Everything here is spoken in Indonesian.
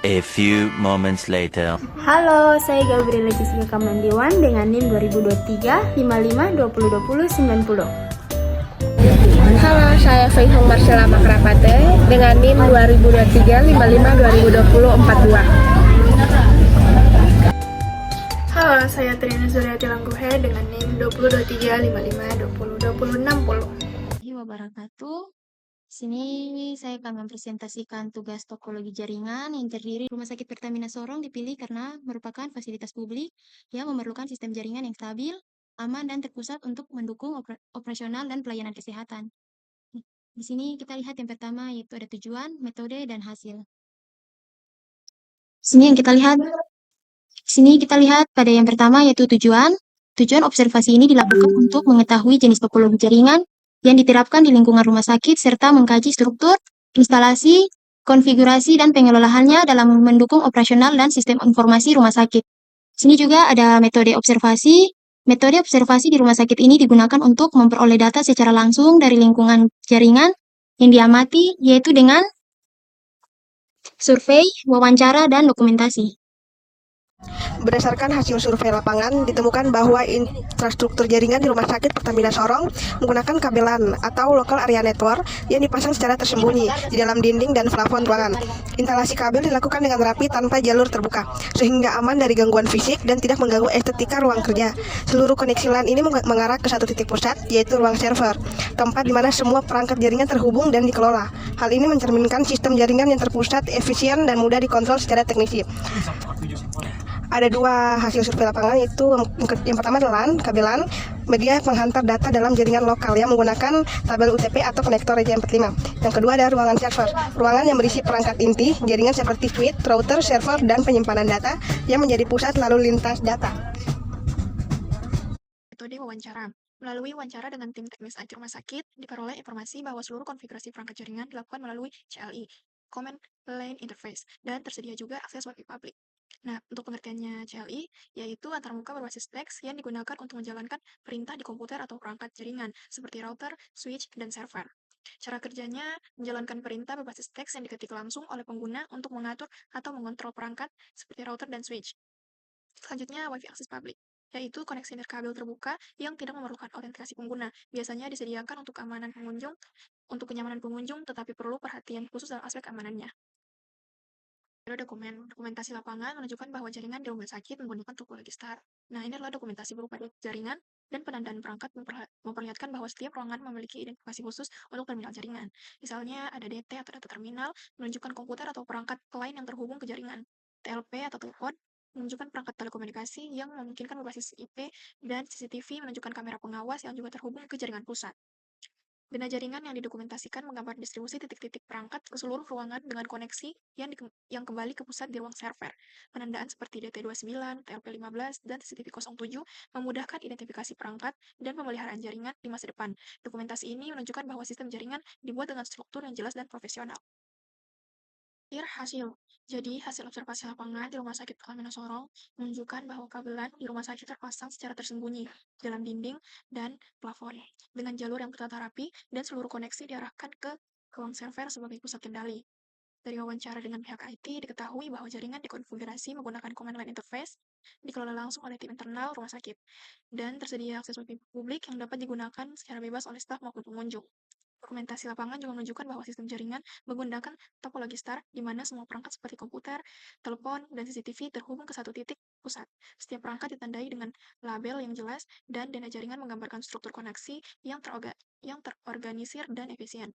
A few moments later. Halo, saya Gabriela Jessica Kamandiwan dengan NIM 2023 55 20 20 90. Halo, saya Faihong Marcella Makrapate dengan NIM 2023 55 20 20 42. Halo, saya Trina Suryati Langguhe dengan NIM 2023 55 20 20 60. Wabarakatuh. Sini saya akan mempresentasikan tugas topologi jaringan yang terdiri Rumah Sakit Pertamina Sorong dipilih karena merupakan fasilitas publik yang memerlukan sistem jaringan yang stabil, aman, dan terpusat untuk mendukung operasional dan pelayanan kesehatan. Di sini kita lihat yang pertama yaitu ada tujuan, metode, dan hasil. Sini kita lihat pada yang pertama yaitu tujuan. Tujuan observasi ini dilakukan untuk mengetahui jenis topologi jaringan yang diterapkan di lingkungan rumah sakit serta mengkaji struktur, instalasi, konfigurasi, dan pengelolaannya dalam mendukung operasional dan sistem informasi rumah sakit. Sini juga ada metode observasi. Metode observasi di rumah sakit ini digunakan untuk memperoleh data secara langsung dari lingkungan jaringan yang diamati, yaitu dengan survei, wawancara, dan dokumentasi. Berdasarkan hasil survei lapangan, ditemukan bahwa infrastruktur jaringan di Rumah Sakit Pertamina Sorong menggunakan kabelan atau local area network yang dipasang secara tersembunyi di dalam dinding dan plafon ruangan. Instalasi kabel dilakukan dengan rapi tanpa jalur terbuka, sehingga aman dari gangguan fisik dan tidak mengganggu estetika ruang kerja. Seluruh koneksi LAN ini mengarah ke satu titik pusat, yaitu ruang server, tempat di mana semua perangkat jaringan terhubung dan dikelola. Hal ini mencerminkan sistem jaringan yang terpusat, efisien, dan mudah dikontrol secara teknisi. Ada dua hasil survei lapangan, yaitu yang pertama adalah kabelan media penghantar data dalam jaringan lokal yang menggunakan tabel UTP atau konektor RJ45. Yang kedua ada ruangan server, ruangan yang berisi perangkat inti jaringan seperti switch, router, server, dan penyimpanan data yang menjadi pusat lalu lintas data. Metode wawancara. Melalui wawancara dengan tim teknis IT rumah sakit, diperoleh informasi bahwa seluruh konfigurasi perangkat jaringan dilakukan melalui CLI, Command Line Interface, dan tersedia juga akses Wi-Fi publik. Nah, untuk pengertiannya CLI, yaitu antarmuka berbasis teks yang digunakan untuk menjalankan perintah di komputer atau perangkat jaringan, seperti router, switch, dan server. Cara kerjanya, menjalankan perintah berbasis teks yang diketik langsung oleh pengguna untuk mengatur atau mengontrol perangkat, seperti router dan switch. Selanjutnya, Wi-Fi akses publik, yaitu koneksi nirkabel terbuka yang tidak memerlukan autentikasi pengguna. Biasanya disediakan untuk kenyamanan pengunjung, tetapi perlu perhatian khusus dalam aspek keamanannya. Dokumentasi lapangan menunjukkan bahwa jaringan di rumah sakit menggunakan topologi STAR. Nah, ini adalah dokumentasi berupa jaringan dan penandaan perangkat memperlihatkan bahwa setiap ruangan memiliki identifikasi khusus untuk terminal jaringan. Misalnya, ada DT atau data terminal menunjukkan komputer atau perangkat lain yang terhubung ke jaringan. TLP atau telepon menunjukkan perangkat telekomunikasi yang memungkinkan berbasis IP, dan CCTV menunjukkan kamera pengawas yang juga terhubung ke jaringan pusat. Benda jaringan yang didokumentasikan menggambar distribusi titik-titik perangkat ke seluruh ruangan dengan koneksi yang kembali ke pusat di ruang server. Penandaan seperti DT29, TLP15, dan CCTV 07 memudahkan identifikasi perangkat dan pemeliharaan jaringan di masa depan. Dokumentasi ini menunjukkan bahwa sistem jaringan dibuat dengan struktur yang jelas dan profesional. Hasil. Jadi, hasil observasi lapangan di Rumah Sakit Pertamina Sorong menunjukkan bahwa kabelan di rumah sakit terpasang secara tersembunyi dalam dinding dan plafon, dengan jalur yang tertata rapi dan seluruh koneksi diarahkan ke ruang server sebagai pusat kendali. Dari wawancara dengan pihak IT, diketahui bahwa jaringan dikonfigurasi menggunakan command line interface, dikelola langsung oleh tim internal rumah sakit, dan tersedia akses Wi-Fi publik yang dapat digunakan secara bebas oleh staf maupun pengunjung. Dokumentasi lapangan juga menunjukkan bahwa sistem jaringan menggunakan topologi STAR, di mana semua perangkat seperti komputer, telepon, dan CCTV terhubung ke satu titik pusat. Setiap perangkat ditandai dengan label yang jelas, dan data jaringan menggambarkan struktur koneksi yang terorganisir dan efisien.